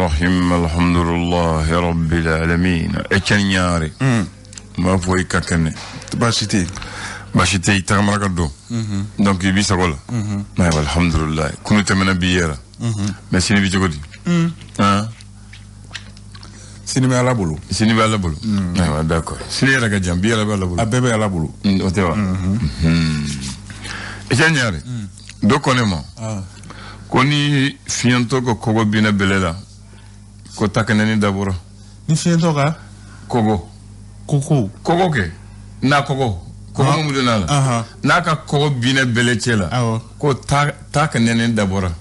الرحيم الحمد لله رب العالمين اتشنياري ما فوي كاكن باشيتي تغمركدو دونك يبي سغول ما الحمد لله كنت من بييرا ما سيني بي جوغدي Cinéma à la boulot. Cinéma à la boulot. Ah, d'accord. Cinéma à la jambe, à la boulot. À bébé à la boulot. On te voit. Et j'aimerais. Donc on est mort. Koni fianto ko kogo bina belela. Ko takanani d'abord. Ni fianto ka? Kogo. Koko. Kogo ke? Na kogo. Kogo mu dona la. Na ka kogo bina belechela. Ko takanani d'abord.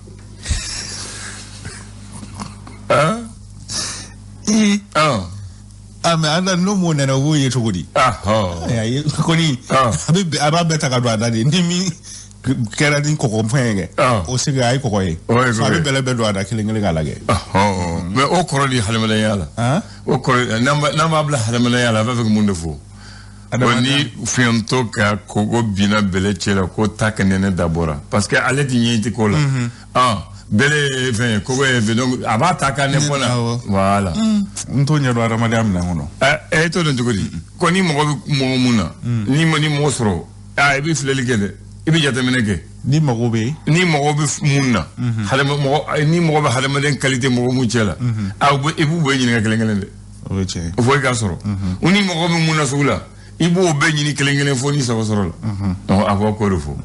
Mais anda no mo na wo ye chogodi. Koni. Aba beta ka do adade. Ni mi kera din koko mfenge. O siga ay koko ye. Abi bele be do ada kilingele galage. Mais o korodi halmala yala. O korodi nama abla halmala yala ba fek munde fo. Oni fianto ka kogo bina belechela ko takanene d'abord parce que ale di nyiti ko la. Bele vient kogo donc abata ka ne pona voilà ntonya do aramade amna hono to don jogodi ko ni mo muna ni mo soro bi fleli gede ibi jata meneke ni mo be muna hala mo ni mo be hala maden qualité mo mu cela bu ibu be ni ngale ngale oche fo ga soro uni mo be muna sula ibu be ni ngale fo ni soro la donc avo ko do fo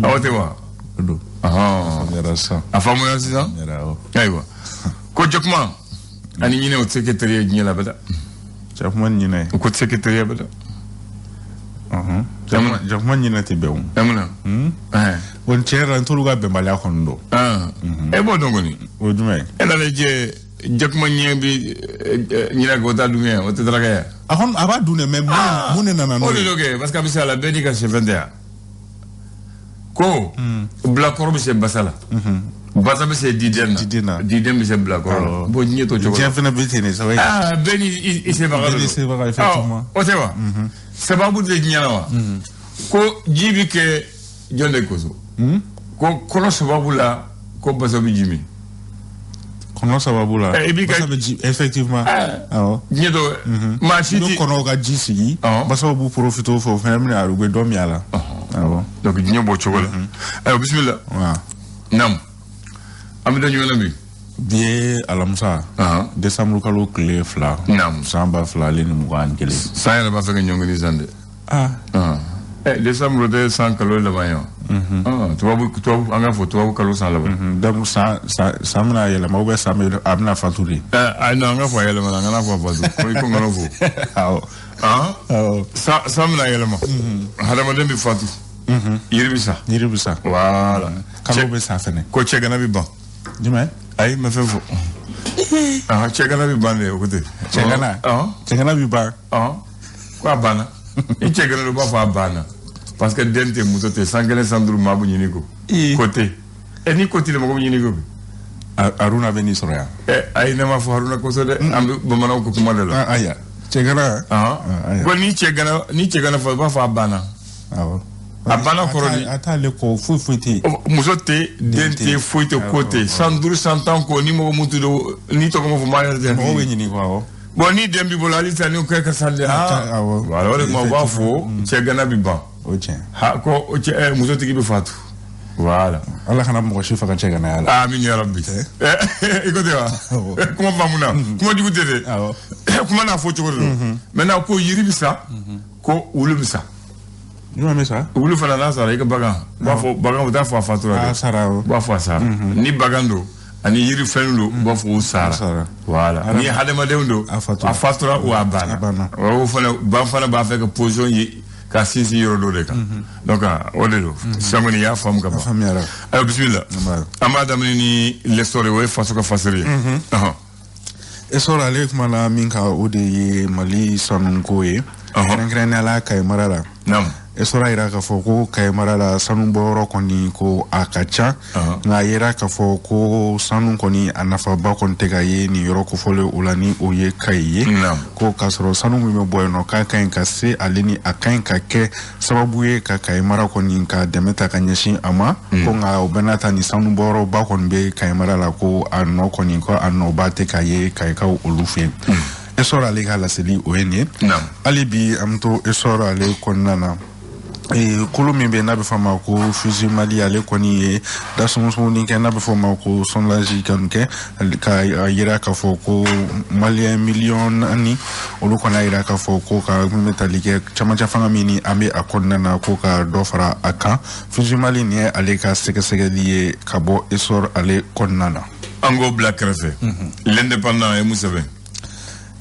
awote wa do afamu ya sisa aiwa ko jokma ani nyine o secretary nyela bada jokman nyine ko secretary bada jokman nyine te bewu amuna won chera ntuluga be mala kondo e bo dongoni o dume ela leje jokman nyebi nyina go ta dumia o te draga ya aba dune même mun na o le loge parce que abisa la bedika se vendea ko black corps c'est basala basala c'est didena c'est black corps bo nyeto jogo jefna bitene ça va beni c'est vrai effectivement o tewa sababu de nyanawa ko jibi ke jonde koso ko kono sababu la ko basabi jimi kono sababu la effectivement nyeto ma chiti kono ga jisi basabu profito fo family arugwe dom yala donc ñu bo chogola ay bismillah nam am dañu wala bi bien alamsa décembre kalo clé fla nam samba fla len mu gan gele sa yala ba fa ñong ni zande décembre de 100 kalo la bayo to anga fo to kalo 100 la ba donc ça mena yela ma be sa me amna faturi ay no anga fo yela ma anga fo fatu ko ngalo fo ça mena yela ma hadama dem bi fatu Yiribisa voilà kalo be sa fene ko chegana bi ban dime ay ma fefo chegana bi ban le okote chegana bi ba ko abana e chegana do ba fa abana parce que dente mutote sangele sandru mabu nyini ko côté ni côté le mabu nyini ko aruna beni soya ay na ma fo haruna ko so de am bo manaw ko kuma de la aya chegana ko ni chegana fo ba fa abana abana koroni atale ko fufuiti musote dente fuite côté sandru santan ko ni mo mutu do ni to ko mo ma yarte mo wenyi ni ko bon ni dembi bolali tani ko ka sande voilà wala mo ba fo chegana bi ban ko musote ki bi fatu voilà Allah kana mo shifa kan chegana yala amin ya rabbi écoutez comment va muna comment du côté comment na fo chogoro maintenant ko yiribisa ko ulubisa ñu amé ça wulu fana na sara ika bagan ba fo bagan da fo fatura sara ba fo sara ni bagando ani yiri fenlo ba fo sara voilà ni hadama dewndo a fatura ou abana o fana ba fana ba fek position yi ka sisi yoro do de ka donc o de do samani ya fam ka ba famiyara ay bismillah amada ni l'histoire way faso ka fasiri e sora le kuma na minka o de mali sonun koye ngrena la kay marara nam esora ira ka fɔ ko Kayemara la sanu bɔyɔrɔ kɔni ko a ka ca nka yira ka fɔ ko sanu kɔni a nafaba kɔni tɛ ka ye nin yɔrɔ kofɔlen o la ni o ye Kayi ye ko k'a sɔrɔ sanu min bɛ bɔ yen nɔ k'a ka ɲi ka se ale ni a ka ɲi ka kɛ sababu ye ka Kayemara kɔni ka dɛmɛ ta ka ɲɛsin a ma ko nka o bɛɛ n'a ta nin sanu bɔyɔrɔba kɔni bɛ Kayemara la ko a nɔ kɔni ko a nɔba tɛ ka ye Kayikaw olu fɛ yen esora ale ka laseli o ye nin ye hali bi an bɛ to esora ale kɔnɔna na kolo min bɛ n'a bɛ fɔ ma ko fusil Mali ale kɔni ye dasumunsumuni kɛ n'a bɛ fɔ ma ko sondage kɔni kɛ ka yira k'a fɔ ko Malien miliyɔn 4 olu kɔni y'a yira k'a fɔ ko ka min bɛ tali kɛ camancɛ fanga min ni an bɛ a kɔnɔna na ko ka dɔ fara a kan fusil Mali nin ye ale ka sɛgɛsɛgɛli ye ka bɔ esor ale kɔnɔna na an k'o bila kɛrɛfɛ l'indépendant ye mun sɛbɛn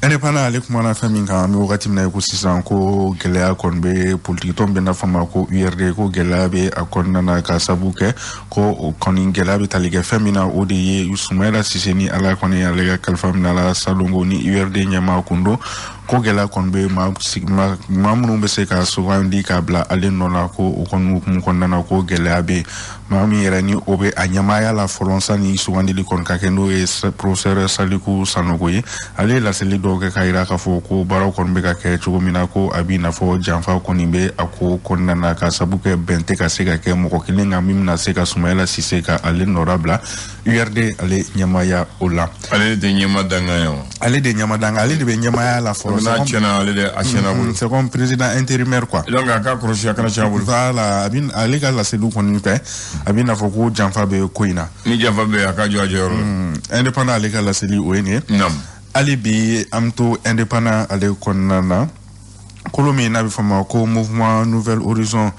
indépendant ale kumana fɛn min kan an bɛ wagati min na ko sisan ko gɛlɛya kɔni bɛ politique tɔn bɛ n'a fɔ ma ko URD ko gɛlɛya bɛ a kɔnɔna na ka sabu kɛ ko o kɔni gɛlɛya bɛ tali kɛ fɛn min na o de ye Soumaïla Cissé ni ala kɔni ale ka kalifa minɛ la salongo ni URD ɲɛmaa kun don ko gɛlɛya kɔni bɛ maa minnu bɛ se ka sugandi k'a bila ale nɔ la ko o kɔni hukumu kɔnɔna na ko gɛlɛya bɛ maa min yɛrɛ ni o bɛ a ɲɛmaaya la fɔlɔ sani sugandili kɔni ka kɛ n'o ye professeur Saliku Sanogo ye ale ye laseli dɔw kɛ k'a yira k'a fɔ ko baaraw kɔni bɛ ka kɛ cogo min na ko a b'i n'a fɔ janfa kɔni bɛ a ko kɔnɔna na ka sabu kɛ bɛn tɛ ka se ka kɛ mɔgɔ kelen kan min bɛna se ka Soumaïla Cissé ka ale nɔra bila URD ale ɲɛmaaya o la ale de ɲɛma danga ye ale de ɲɛma danga ale de bɛ ɲɛmaaya la fɔlɔ c'est comme président intérimaire quoi donc a ka kɔrɔsi a kana caya bolo voilà ale ka laseliw kɔni fɛ a bɛ n'a fɔ ko janfa bɛ ko in na ni janfa bɛ a ka jɔ a jɔyɔrɔ la indépendant ale ka laseli o ye nin ye hali bi an bɛ to indépendant ale kɔnɔna na kolo min n'a bɛ fɔ ma ko mouvement nouvel horizon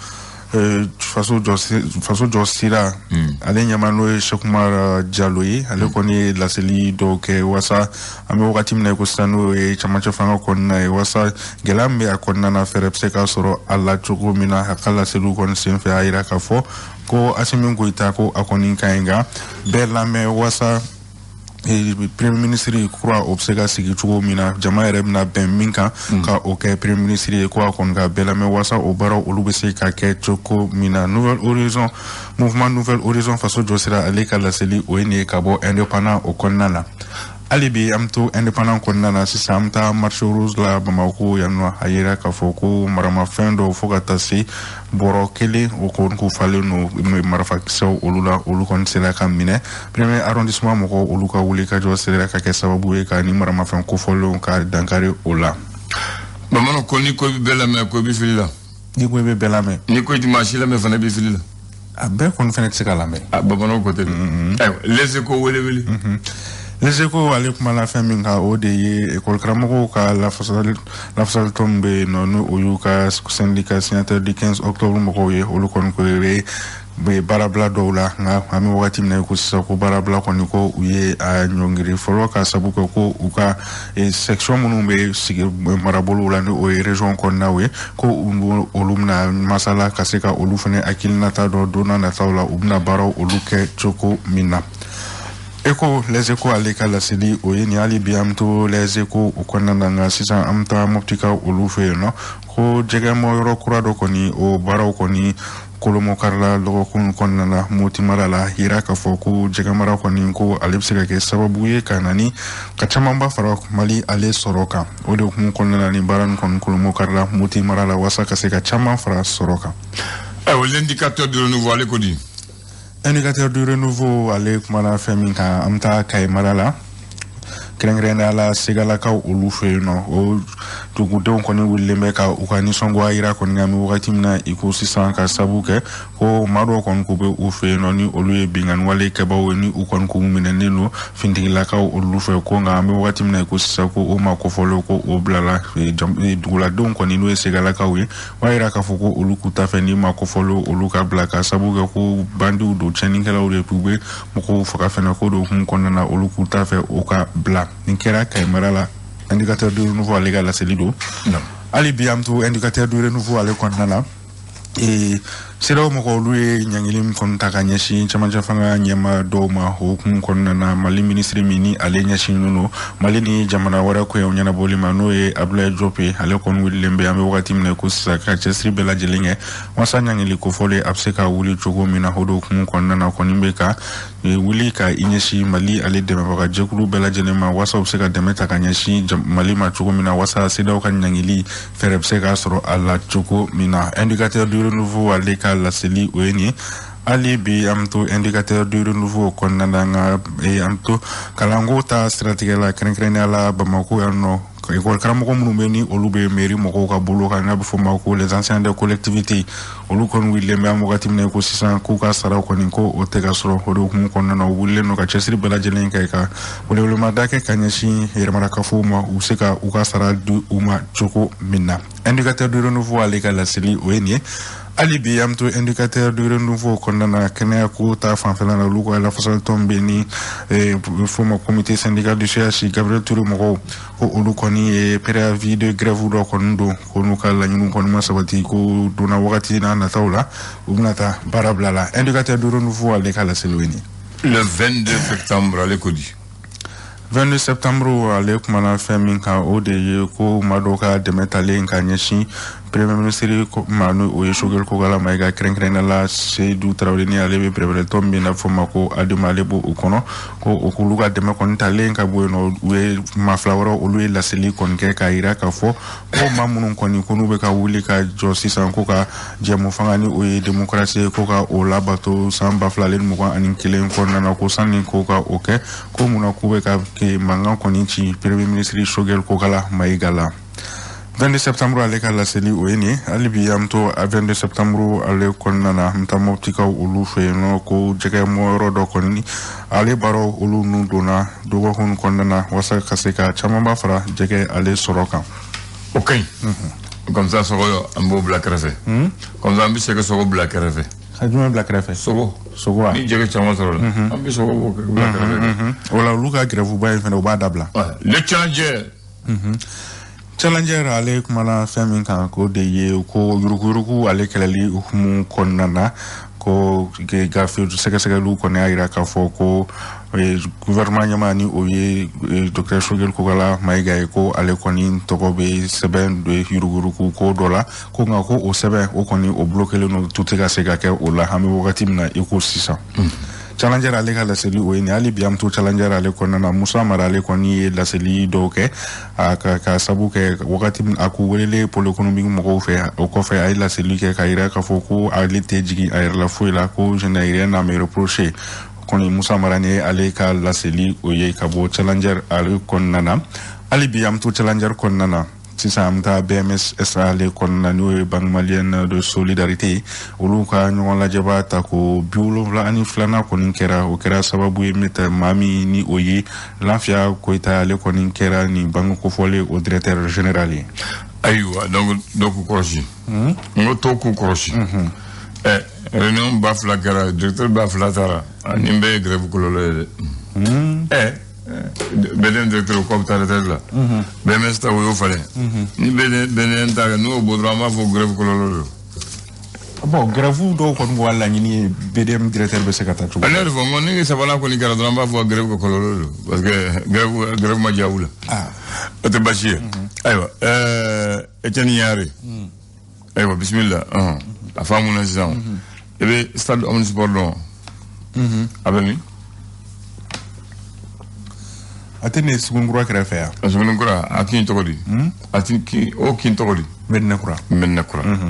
faso jɔ sira ale ɲɛma n'o ye Cheikh Oumar Diallo ye ale kɔni ye laseli dɔw kɛ wasa an bɛ wagati min na ko sisan n'o ye camancɛ fanga kɔnɔna ye wasa gɛlɛya min bɛ a kɔnɔna na fɛɛrɛ bɛ se ka sɔrɔ a la cogo min na a ka laseliw kɔni senfɛ a yira k'a fɔ ko Assimi Goïta ko a kɔni ka ɲi nka bɛɛ lamɛn wasa premier ministre kura o bɛ se ka sigi cogo min na jama yɛrɛ bɛna bɛn min kan ka o kɛ premier ministre ye ko a kɔni ka bɛɛ lamɛn wasa o baaraw olu bɛ se ka kɛ cogo min na mouvement nouvel horizon faso jɔ sira ale ka laseli o ye nin ye ka bɔ indépendant o kɔnɔna na hali bi an bɛ to indépendant kɔnɔna na sisan an bɛ taa marché rouge la Bamako yan nɔ a yira k'a fɔ ko maramafɛn dɔw fo ka taa se bɔrɔ kelen o kɔni ko falen no marifakisɛw olu la olu kɔni sera ka minɛ premier arrondissement mɔgɔw olu ka wuli ka jɔ sera ka kɛ sababu ye ka ni maramafɛn kofɔlenw ka dankari o la bamano ko ni ko bɛ lamɛn ko i bɛ fili la ni ko i bɛ bɛɛ lamɛn ni ko i tɛ maa si lamɛn fana i bɛ fili la a bɛɛ kɔni fana tɛ se ka lamɛn bamano ko tɛ ayiwa les échos wele les échos ale kumana fɛn min kan o de ye école karamɔgɔw ka lafasali tɔn min bɛ yen nɔ ni o y'u ka syndicat signataire du 15 octobre mɔgɔw ye olu kɔni ko bɛ baarabila dɔw la nka an bɛ wagati min na ko sisan ko baarabila kɔni ko u ye a ɲɔngiri fɔlɔ ka sabu kɛ ko u ka section minnu bɛ sigi marabolow la ni o ye région kɔnɔnaw ye ko olu bɛna masala ka se ka olu fana hakilinata dɔ don n'a nataw la u bɛna baaraw olu kɛ cogo min na les échos ale ka laseli o ye nin hali bi an bɛ to les échos o kɔnɔna na nka sisan an bɛ taa Mopti ka olu fɛ yen nɔ ko jɛgɛmɔyɔrɔ kura dɔ kɔni o baaraw kɔni kolomo karila lɔgɔkun kɔnɔna na Moti mara la yira k'a fɔ ko jɛgɛmara kɔni ko ale bɛ se ka kɛ sababu ye ka na ni ka camanba fara Mali ale sɔrɔ kan o de hukumu kɔnɔna na ni baara nin kɔni kolomo karila Moti mara la walasa ka se ka caman fara sɔrɔ kan. L'indicateur du renouveau ale ko di indicateur du renouveau ale kumana fɛn min kan an bɛ taa Kayi mara la kɛrɛnkɛrɛnnenya la segalakaw olu fɛ yen nɔ o dugudenw kɔni wulilen bɛ ka u ka nisɔngoya yira kɔni kan bɛ wagati min na i ko sisan ka sabu kɛ ko maa dɔw kɔni ko bɛ u fɛ yen nɔ ni olu ye binganiwale kɛbaaw ye ni u kɔni ko minɛnen don fintigilakaw olu fɛ ko nka an bɛ wagati min na i ko sisan ko o ma kofɔlen ko o bilala duguladenw kɔni n'o ye segalakaw ye o b'a yira k'a fɔ ko olu k'u ta fɛ ni ma kofɔlen olu ka bila ka sabu kɛ ko bandiw don tiɲɛnikɛlaw de k'u bɛ mɔgɔw faga fɛnɛ ko de hukumu kɔnɔna na olu k'u ta fɛ o ka bila nin kɛra Kayi mara la indicateur du renouveau ale ka laseli don hali bi an bɛ to indicateur du renouveau ale kɔnɔna na Sira mɔgɔw olu ye ɲangili kɔni ta ka ɲɛsin camancɛ fanga ɲɛma dɔw ma hukumu kɔnɔna na Mali ministre min ni ale ɲɛsinnen don Mali ni jamana wɛrɛ ko ye ɲɛnabɔli ma n'o ye Abdoulaye Diop ale kɔni wulilen bɛ an bɛ wagati min na ko sisan ka cɛsiri bɛɛ lajɛlen kɛ wasa ɲangili kofɔlen a bɛ se ka wuli cogo min na o hukumu kɔnɔna na kɔni bɛ ka wuli ka i ɲɛsin Mali ale dɛmɛbaga jɛkulu bɛɛ lajɛlen ma wasa u bɛ se ka dɛmɛ ta ka ɲɛsin Mali ma cogo min na wasa CEDEAO ka ɲangili fɛɛrɛ bɛ se ka sɔrɔ a la cogo min na indicateur du renouveau ale ka laseli o ye nin ali bi am to indicateur du renouveau kɔnɔna na nga am to kalanko ta siratigɛ la kɛrɛnkɛrɛnnenya la Bamako yan nɔ école karamɔgɔ minnu bɛ ni olu bɛ mairie mɔgɔw ka bolo kan n'a bɛ fɔ ma ko les anciens des collectivités olu kɔni wulilen bɛ an wagati min na ko sisan k'u ka saraw kɔni ko o tɛ ka sɔrɔ o de hukumu kɔnɔna na u wulilen don ka cɛsiri bɛɛ lajɛlen kɛ ka welewelemada kɛ ka ɲɛsin yɛrɛmarakafow ma u se ka u ka sara di u ma cogo min na indicateur du renouveau ale ka laseli o ye nin ye ali bi am to indicateur du renouveau kɔnɔna na kɛnɛya ko ta fanfɛla la olu ka lafasali tɔn bɛ ni fɔma comité syndical du CH Gabriel Touré mɔgɔw ko olu kɔni ye préavis de grève dɔ kɔni don ko n'u ka laɲiniw kɔni ma sabati ko donna wagati n'a nataw la u bɛna taa baara bila la indicateur du renouveau ale ka laseli o ye nin le 22 septembre ale ko di 22 septembre ale kumana fɛn min kan o de ye ko maa dɔw ka dɛmɛ talen ka ɲɛsin premier ministre ma n'o o ye Choguel Kogala Mayiga kɛrɛnkɛrɛnnenya la Seydou Traoré ni ale bɛ pɛrɛpɛrɛtɔ min na fɔ ma ko Adama ale b'o kɔnɔ ko o k'olu ka dɛmɛ kɔni talen ka bɔ yen nɔ u ye maa fila wɛrɛ olu ye laseli kɔni kɛ k'a yira k'a fɔ ko maa minnu kɔni ko n'u bɛ ka wuli ka jɔ sisan ko ka jɛmu fanga ni o ye démocratie ko ka o labato san 2021 kɔnɔna na ko sanni ko ka o kɛ ko munna k'u bɛ ka mankan kɔni ci premier ministre Choguel Kogala Mayiga la 22 septembre ale ka laseli o ye nin hali bi am to 22 septembre ale kɔnɔna na an bɛ taa mɔptikaw olu fɛ yen nɔ ko jɛgɛ mɔyɔrɔ dɔ kɔni ale baaraw olu nu donna dɔgɔkun kɔnɔna na walasa ka se ka camanba fara jɛgɛ ale sɔrɔ kan o ka ɲi comme ça sogo an b'o bila kɛrɛfɛ comme ça an bɛ se ka sogo bila kɛrɛfɛ ka jumɛn bila kɛrɛfɛ sogo ni jɛgɛ caman sɔrɔ la an bɛ sogo bila kɛrɛfɛ o la olu ka grève-ba in fɛnɛ u b'a dabila le challenger challenger ale kumana fɛn min kan ko de ye ko yuruguyurugu ale kɛlɛli hukumu kɔnɔna na ko gafe sɛgɛsɛgɛliw kɔni y'a yira k'a fɔ ko gouvernement ɲɛmaa ni o ye Dr Choguel Kogala Mayiga ye ko ale kɔni tɔgɔ bɛ sɛbɛn yuruguyurugu ko dɔ la ko nka ko o sɛbɛn o kɔni o bloquelen don tu tɛ ka se ka kɛ o la an bɛ wagati min na i ko sisan challenger ale ka laseli o ye nin hali bi am to challenger ale kɔnɔna na Musa Mara ale kɔni ye laseli dɔw kɛ a ka sabu kɛ wagati min a k'u welele pôle économique mɔgɔw fɛ o kɔfɛ a ye laseli kɛ k'a yira k'a fɔ ko ale tɛ jigin a yɛrɛ la foyi la ko je n'ai rien à me reprocher kɔni Musa Mara ni ale ka laseli o ye ka bɔ challenger ale kɔnɔna na hali bi am to challenger kɔnɔna na sisan an bɛ taa BMSSA ale kɔnɔna na n'o ye Banque Malienne de Solidarité olu ka ɲɔgɔn lajɛba ta ko 72 kɔni kɛra o kɛra sababu ye min tɛ maa min ni o ye Lafiya Koyita ale kɔni kɛra nin banque kofɔlen o directeur général ye ayiwa donc dɔ k'u kɔrɔsi n ko to k'u kɔrɔsi réunion ba fila kɛra directeur ba fila taara nin bɛɛ ye grève kɔlɔlɔ ye dɛ bɛden directeur ko bɛ taa retraite la BMS ta o y'o falen ni bɛden ta kɛ n'o bɔ dɔrɔn an b'a fɔ grève kɔlɔlɔ don bon grève dɔw kɔni bɔ a laɲini ye BDM directeur bɛ se ka taa cogo ne yɛrɛ fɔ n ko ni sabanan kɔni kɛra dɔrɔn an b'a fɔ grève kɔlɔlɔ don parce que grève ma diya u la o tɛ basi ye ayiwa Etienne Yare ayiwa bisimila a faamu na sisan i bɛ stade omnisport dɔn a bɛ min a tɛ ne Sugunikura kɛrɛfɛ yan a Sugunikura a kin tɔgɔ di a kin o kin tɔgɔ di Mɛdinɛkura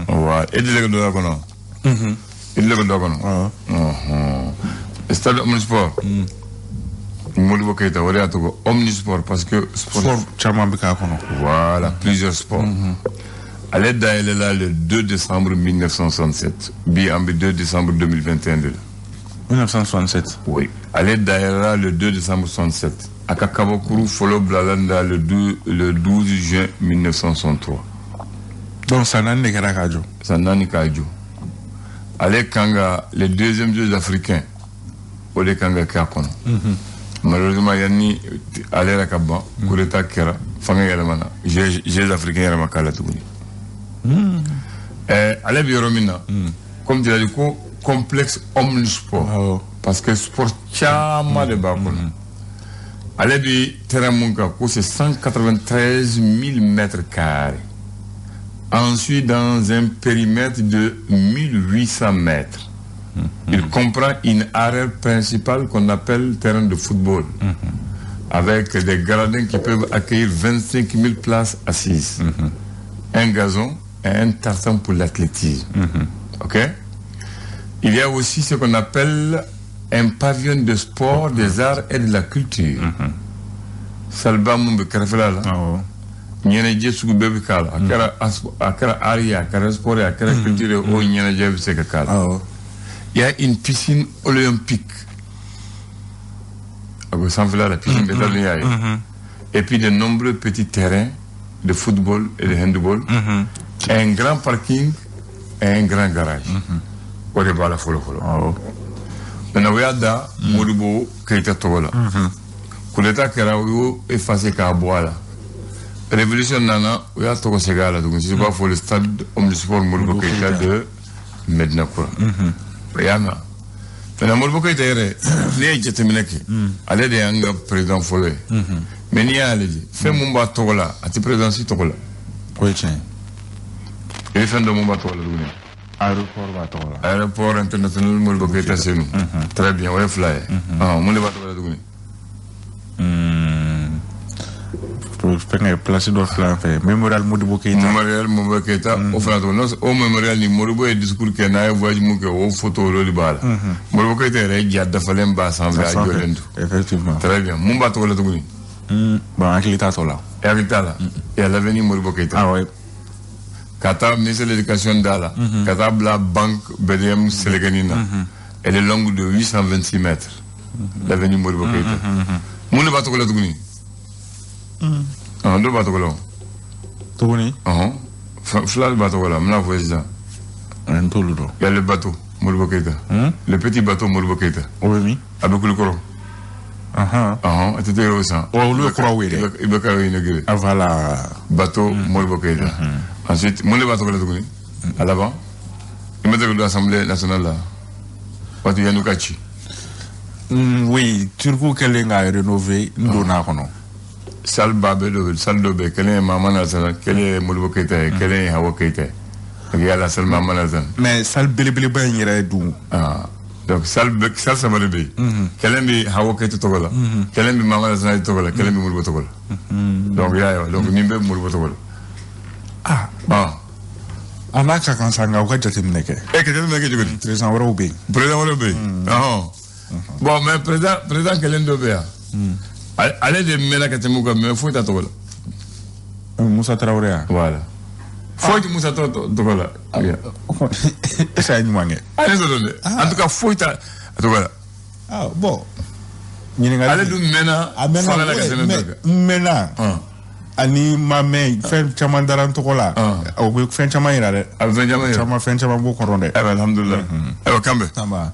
wa e deli ka don a kɔnɔ e deli ka don a kɔnɔ stade omnisport Modibo Keita o de y'a tɔgɔ omnisport parce que sport caman bɛ k'a kɔnɔ voilà plusieurs sports ale dayɛlɛla le 2 décembre 1967 bi an bɛ 2 décembre 2021 de la 1967 oui ale dayɛlɛla le 2 décembre 67 a ka kabakuru fɔlɔ bilala le 12 juin 1963 donc san 4 de kɛra k'a jɔ san 4 k'a jɔ ale kan ka les deuxièmes jeux africains o de kan ka kɛ a kɔnɔ malheureusement yanni ale yɛrɛ ka ban coup d'état kɛra fanga yɛlɛmana jeux africains yɛrɛ ma k'a la tuguni ale bɛ yɔrɔ min na comme tu l'as dit, complexe omnisport. Parce que sport chama de bakuna. Allez du terrain monka, c'est 193 000 mètres carrés. Ensuite, dans un périmètre de 1800 mètres. Il comprend une arête principale qu'on appelle terrain de football. Avec des gradins qui peuvent accueillir 25 000 places assises. Un gazon et un tartan pour l'athlétisme. Ok? Il y a aussi ce qu'on appelle un pavillon de sport, des arts et de la culture. Salba Mumbe Karafela. Nyene Jesu Bebe Kala. Akara Aria, Akara Sport, Akara Culture, ou Nyene Jesu Sekakala. Il y a une piscine olympique. La piscine et puis de nombreux petits terrains de football et de handball. Un grand parking et un grand garage. On est là, follow. Maintenant, on a Moribo Keita Togola. Kuleta Keraou effacé Kaboala. Révolution Nana, on a Togo Segala. Donc, c'est pas pour le stade omnisport Moribo Keita de Medina Koura. Yana. Maintenant, Moribo Keita est né, j'étais minaki. Allez, des Anga président Folé. Mais n'y a allé. Fais Mumba Togola, à tes présidents si Togola. Oui, tiens. Et fin de Mumba Togola. Aéroport international Moribo Keita c'est nous. Très bien, on est fly. Mumba Togola Dougouné. Place de flan fait mémorial Modibo Keita. Mémorial Modibo Keita. Au fond, au mémorial ni Modibo et discours que n'a voyage mouke au photo le bal. Modibo Keita est régi da falem ba sans va jolendo. Effectivement. Très bien. Mumba Togola Dougouné. Bon, Akilita Tola. Akilita là. Et à l'avenir Modibo Keita. Ah ouais. Kata ministre de l'éducation d'Ala. Kata la banque BDM Séléganina. Elle est longue de 826 mètres. L'avenir Modibo Keita. Mumba Togola Dougouné. Deux bateaux là. Tourné. Flash bateau là. M'en voyez ça. Un tout le dos. Il y a le bateau Moribo Keita. Le petit bateau Moribo Keita. Oui. Avec le coro. C'était ça. Oh le coro oui. Il va carrer une gueule. Ah voilà. Bateau Moribo Keita. Ensuite, mon bateau là tout à l'avant. Il m'a dit que l'Assemblée nationale là. Bateau Yanoukachi. Oui, Turku Kelenga est rénové. Ndona kono. Sal Babel, Sal Dobe, quel est Maman Nazan, quel est Moribo Keita, quel est Hawa Keita. Il y a la seule Maman Nazan. Mais Sal Bilibili il y a d'où. Donc Sal Samarebe, quel est Hawa Keita Togola, quel est Maman Nazan Togola, quel est Moribo Togola. Donc il y a donc Nimbe Moribo Togola. Anaka Kansanga, ou qu'est-ce que tu me dis? Président Waraoube. Président Waraoube. Bon, mais président quel est Dobe? Allez de Mena Katemouka, mais il faut être à Togola. Moussa Traoré. Voilà. Faut être Moussa Togola. C'est un moyen. En tout cas, faut être à Togola. Ah, bon. Allez de Mena. Mena. Ani Mamé, fait Chamandaran Togola. Ou fait Chamaïra. Avec Chamaïra. Chama fait Chamambo Coronde. Alhamdulillah. Alors, Kambe. Tamba.